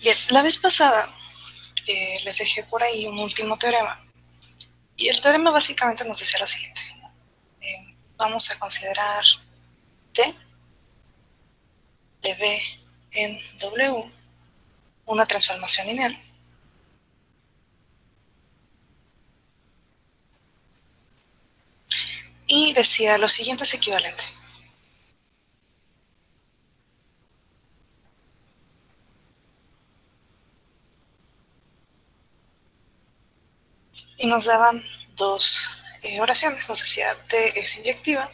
Bien, la vez pasada les dejé por ahí un último teorema. Y el teorema básicamente nos decía lo siguiente. Vamos a considerar T de B en W una transformación lineal. Y decía lo siguiente es equivalente. Y nos daban dos oraciones. Nos decía T es inyectiva.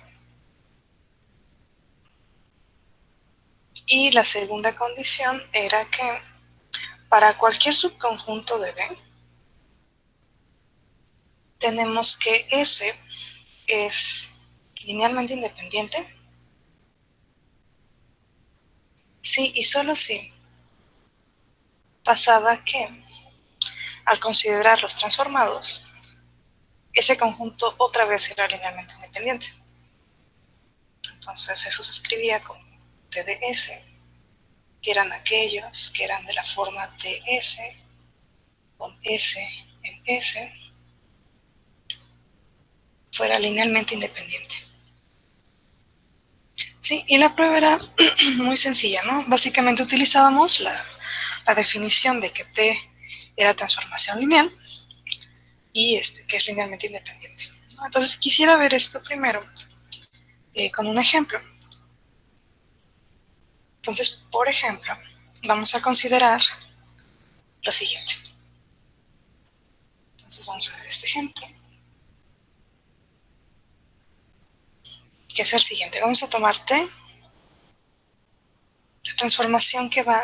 Y la segunda condición era que para cualquier subconjunto de B, tenemos que S es linealmente independiente si y solo si pasaba que, al considerar los transformados, ese conjunto otra vez era linealmente independiente. Entonces eso se escribía como T de S, que eran aquellos que eran de la forma TS, con S en S, fuera linealmente independiente. Sí, y la prueba era muy sencilla, ¿no? Básicamente utilizábamos la definición de que T era transformación lineal y que es linealmente independiente, ¿no? Entonces quisiera ver esto primero con un ejemplo. Entonces, por ejemplo, vamos a considerar lo siguiente. Entonces vamos a ver este ejemplo, que es el siguiente. Vamos a tomar T, la transformación que va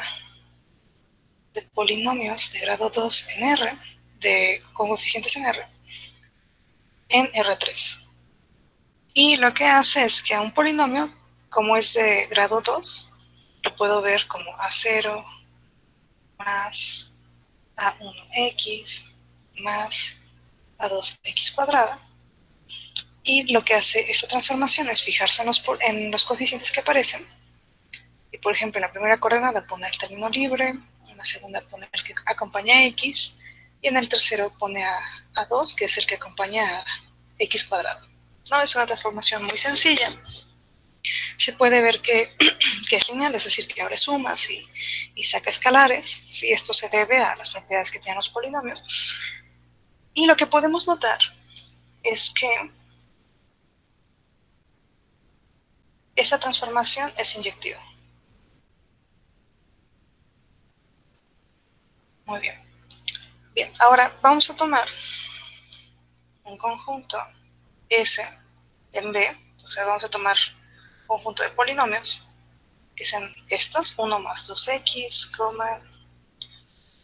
de polinomios de grado 2 en R, con coeficientes en R, en R3. Y lo que hace es que a un polinomio, como es de grado 2, lo puedo ver como A0 más A1x más A2x cuadrada. Y lo que hace esta transformación es fijarse en los coeficientes que aparecen. Y por ejemplo, en la primera coordenada pone el término libre, en la segunda pone el que acompaña a x, y en el tercero pone a 2, que es el que acompaña a x cuadrado. No, es una transformación muy sencilla. Se puede ver que es lineal, es decir, que abre sumas y saca escalares. Sí, esto se debe a las propiedades que tienen los polinomios. Y lo que podemos notar es que esta transformación es inyectiva. Muy bien. Bien, ahora vamos a tomar un conjunto S en B, o sea, vamos a tomar un conjunto de polinomios, que sean estos, 1 más 2x,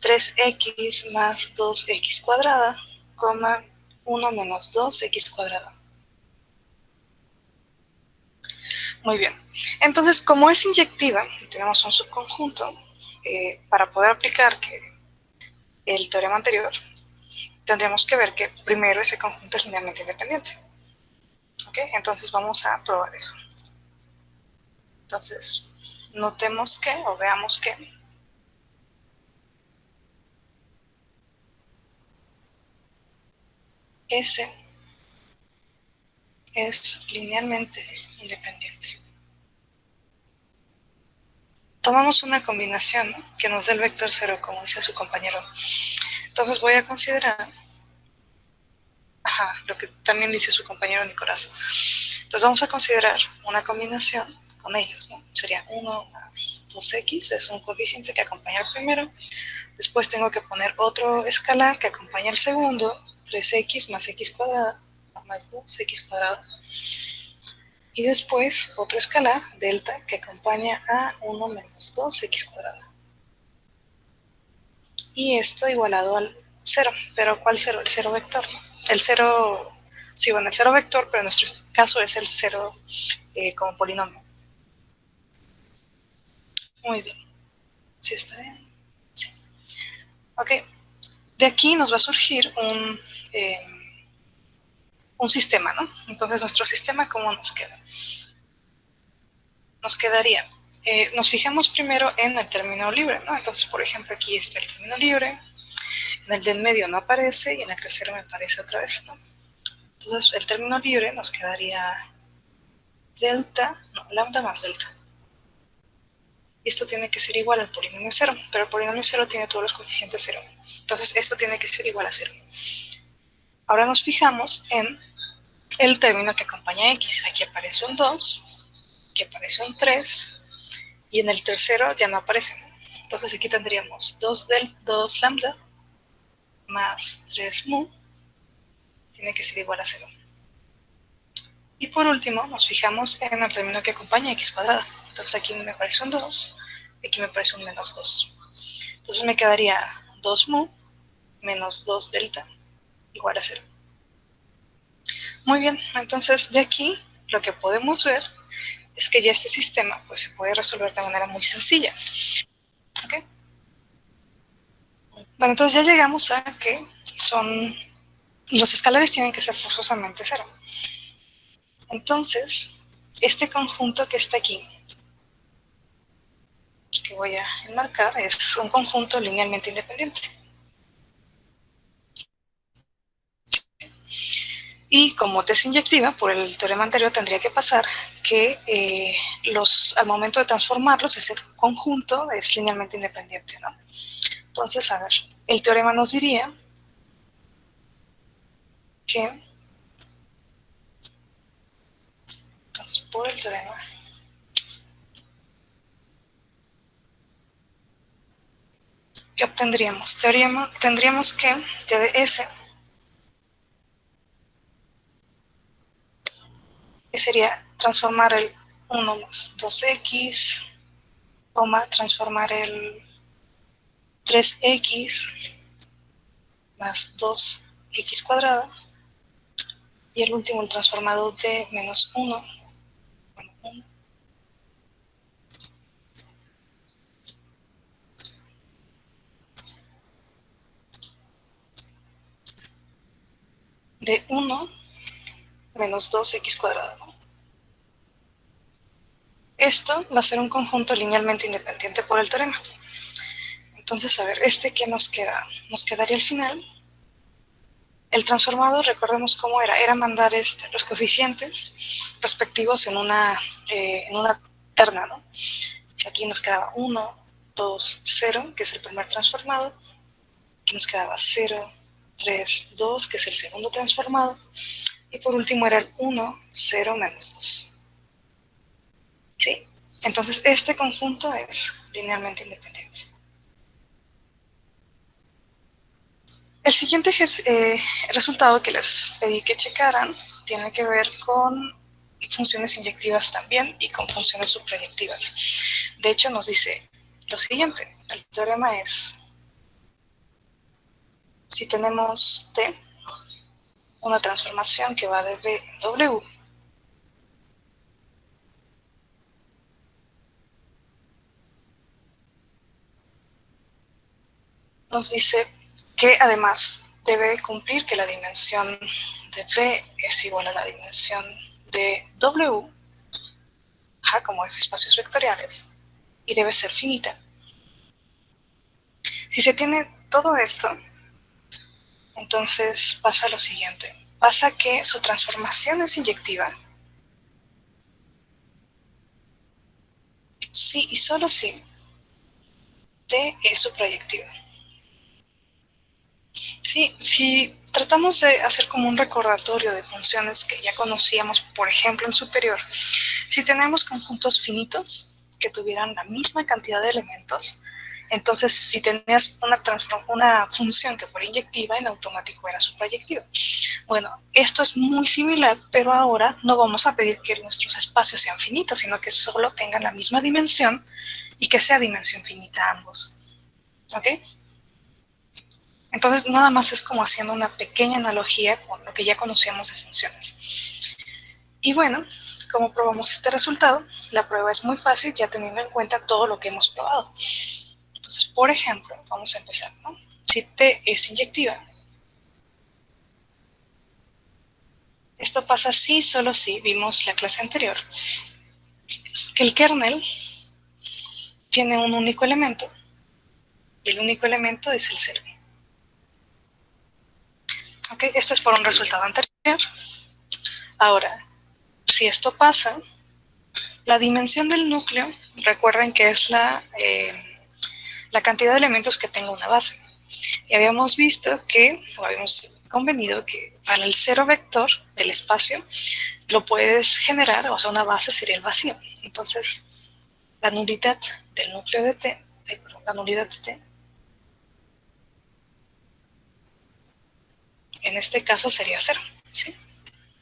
3x más 2x cuadrada, 1 menos 2x cuadrada. Muy bien. Entonces, como es inyectiva y tenemos un subconjunto, para poder aplicar el teorema anterior, tendríamos que ver que primero ese conjunto es linealmente independiente. ¿Ok? Entonces vamos a probar eso. Entonces, notemos que, o veamos que, S es linealmente independiente. Tomamos una combinación, ¿no?, que nos dé el vector 0, como dice su compañero. Entonces voy a considerar, lo que también dice su compañero Nicolás. Entonces vamos a considerar una combinación con ellos, ¿no? Sería 1 más 2x, es un coeficiente que acompaña al primero. Después tengo que poner otro escalar que acompaña al segundo, 3x más x cuadrada, más 2x cuadrada. Y después otro escalar, delta, que acompaña a 1 menos 2x cuadrada. Y esto igualado al 0. ¿Pero cuál 0? El 0 vector. El 0, sí, bueno, el 0 vector, pero en nuestro caso es el 0 como polinomio. Muy bien. ¿Sí está bien? Sí. Ok. De aquí nos va a surgir un sistema, ¿no? Entonces, nuestro sistema, ¿cómo nos queda? Nos quedaría nos fijamos primero en el término libre, ¿no? Entonces, por ejemplo, aquí está el término libre, en el de en medio no aparece y en el tercero me aparece otra vez, ¿no? Entonces, el término libre nos quedaría delta, no, lambda más delta. Y esto tiene que ser igual al polinomio cero, pero el polinomio cero tiene todos los coeficientes cero. Entonces, esto tiene que ser igual a cero. Ahora nos fijamos en el término que acompaña a x. Aquí aparece un 2, aquí aparece un 3, y en el tercero ya no aparece. Entonces aquí tendríamos 2 lambda más 3 mu, tiene que ser igual a 0. Y por último, nos fijamos en el término que acompaña a x cuadrada. Entonces aquí me aparece un 2, y aquí me aparece un menos 2. Entonces me quedaría 2 mu menos 2 delta igual a 0. Muy bien, entonces de aquí lo que podemos ver es que ya este sistema pues, se puede resolver de manera muy sencilla. ¿Okay? Bueno, entonces ya llegamos a que los escalares tienen que ser forzosamente 0. Entonces, este conjunto que está aquí, que voy a enmarcar, es un conjunto linealmente independiente. Y como T es inyectiva, por el teorema anterior tendría que pasar que al momento de transformarlos, ese conjunto es linealmente independiente, ¿no? Entonces, a ver, el teorema nos diría que, entonces, por el teorema, ¿qué obtendríamos? Tendríamos que T de S que sería transformar el 1 más 2x, transformar el 3x más 2x cuadrada, y el último el transformado de menos 1, de 1 menos 2x cuadrada. Esto va a ser un conjunto linealmente independiente por el teorema. Entonces, a ver, ¿qué nos queda? Nos quedaría al final. El transformado, recordemos cómo era mandar los coeficientes respectivos en una terna, ¿no? Si aquí nos quedaba 1, 2, 0, que es el primer transformado, aquí nos quedaba 0, 3, 2, que es el segundo transformado, y por último era el 1, 0, menos 2. ¿Sí? Entonces, este conjunto es linealmente independiente. El siguiente resultado que les pedí que checaran tiene que ver con funciones inyectivas también y con funciones subproyectivas. De hecho, nos dice lo siguiente. El teorema es, si tenemos T, una transformación que va de B en W, nos dice que además debe cumplir que la dimensión de B es igual a la dimensión de W, como espacios vectoriales, y debe ser finita. Si se tiene todo esto, entonces pasa lo siguiente. Pasa que su transformación es inyectiva si y solo si T es subproyectiva. Sí, si tratamos de hacer como un recordatorio de funciones que ya conocíamos, por ejemplo, en superior, si tenemos conjuntos finitos que tuvieran la misma cantidad de elementos, entonces si tenías una función que fuera inyectiva, en automático era subproyectiva. Bueno, esto es muy similar, pero ahora no vamos a pedir que nuestros espacios sean finitos, sino que solo tengan la misma dimensión y que sea dimensión finita ambos. ¿Ok? Entonces, nada más es como haciendo una pequeña analogía con lo que ya conocíamos de funciones. Y bueno, como probamos este resultado, la prueba es muy fácil ya teniendo en cuenta todo lo que hemos probado. Entonces, por ejemplo, vamos a empezar, ¿no? Si T es inyectiva, esto pasa si, solo si, vimos la clase anterior, es que el kernel tiene un único elemento, y el único elemento es el 0. ¿Ok? Esto es por un resultado anterior. Ahora, si esto pasa, la dimensión del núcleo, recuerden que es la cantidad de elementos que tenga una base. Y habíamos visto que, o habíamos convenido que para el 0 vector del espacio lo puedes generar, o sea, una base sería el vacío. Entonces, la nulidad del núcleo de T, la nulidad de T, en este caso sería 0, ¿sí?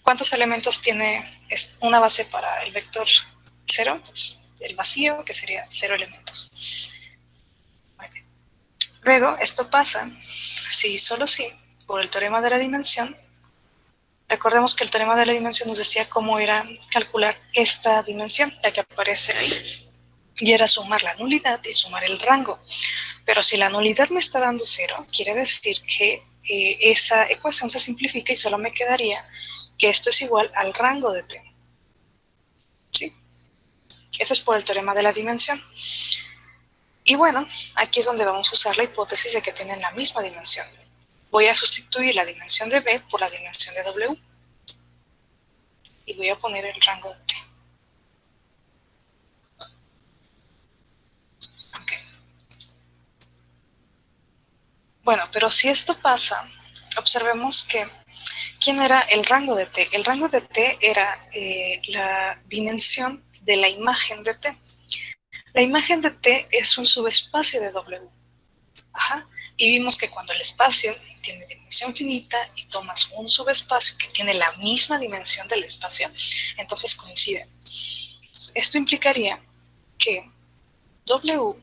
¿Cuántos elementos tiene una base para el vector 0? Pues el vacío, que sería 0 elementos. Muy bien. Luego, esto pasa si solo si, por el teorema de la dimensión. Recordemos que el teorema de la dimensión nos decía cómo era calcular esta dimensión, la que aparece ahí, y era sumar la nulidad y sumar el rango. Pero si la nulidad me está dando 0, quiere decir que esa ecuación se simplifica y solo me quedaría que esto es igual al rango de T. ¿Sí? Eso es por el teorema de la dimensión. Y bueno, aquí es donde vamos a usar la hipótesis de que tienen la misma dimensión. Voy a sustituir la dimensión de B por la dimensión de W. Y voy a poner el rango de T. Okay. Bueno, pero si esto pasa, observemos que ¿quién era el rango de T? El rango de T era la dimensión de la imagen de T. La imagen de T es un subespacio de W. Ajá. Y vimos que cuando el espacio tiene dimensión finita y tomas un subespacio que tiene la misma dimensión del espacio, entonces coinciden. Esto implicaría que W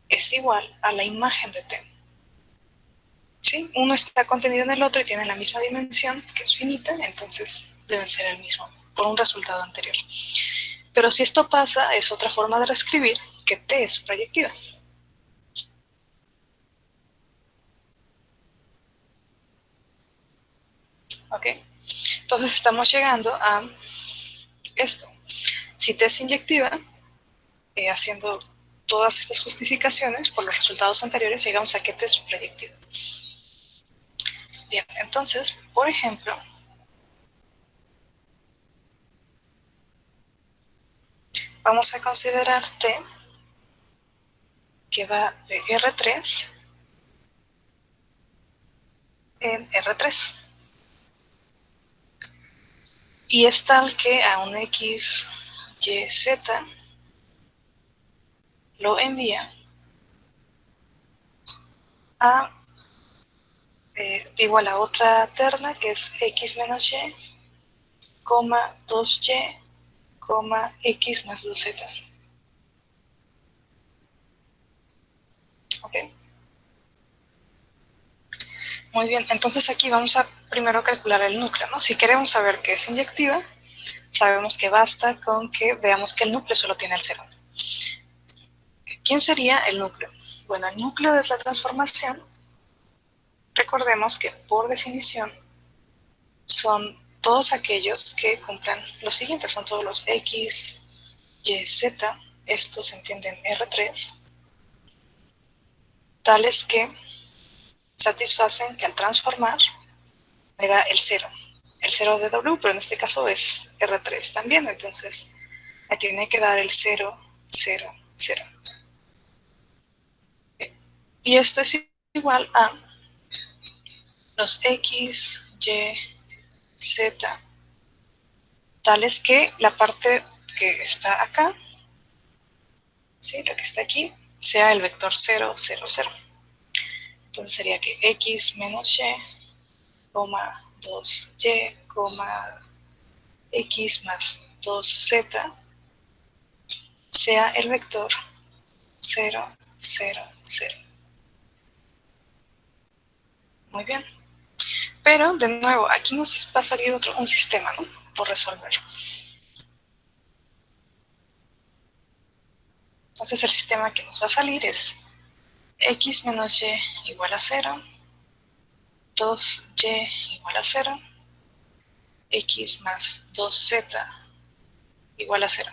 es igual a la imagen de T. ¿Sí? Uno está contenido en el otro y tiene la misma dimensión, que es finita, entonces deben ser el mismo, por un resultado anterior. Pero si esto pasa, es otra forma de reescribir que T es proyectiva. ¿Ok? Entonces estamos llegando a esto. Si T es inyectiva, haciendo todas estas justificaciones por los resultados anteriores, llegamos a que T es proyectiva. Bien, entonces, por ejemplo, vamos a considerar T que va de R3 en R3. Y es tal que a un X, Y, Z lo envía a igual a otra terna que es X menos Y, 2Y, X más 2Z. ¿Ok? Muy bien, entonces aquí vamos a primero calcular el núcleo, ¿no? Si queremos saber qué es inyectiva, sabemos que basta con que veamos que el núcleo solo tiene el 0. ¿Quién sería el núcleo? Bueno, el núcleo de la transformación, recordemos que por definición son todos aquellos que cumplan lo siguiente, son todos los X, Y, Z, estos se entienden R3, tales que satisfacen que al transformar me da el 0 de W, pero en este caso es R3 también, entonces me tiene que dar el 0, 0, 0. Y esto es igual a los X, Y, Z, tales que la parte que está acá, ¿sí? Lo que está aquí, sea el vector 0, 0, 0. Entonces sería que X menos Y, 2Y, X más 2Z sea el vector 0, 0, 0. Muy bien. Pero, de nuevo, aquí nos va a salir un sistema, ¿no? Por resolver. Entonces, el sistema que nos va a salir es X menos Y igual a 0, 2Y igual a 0, X más 2Z igual a 0.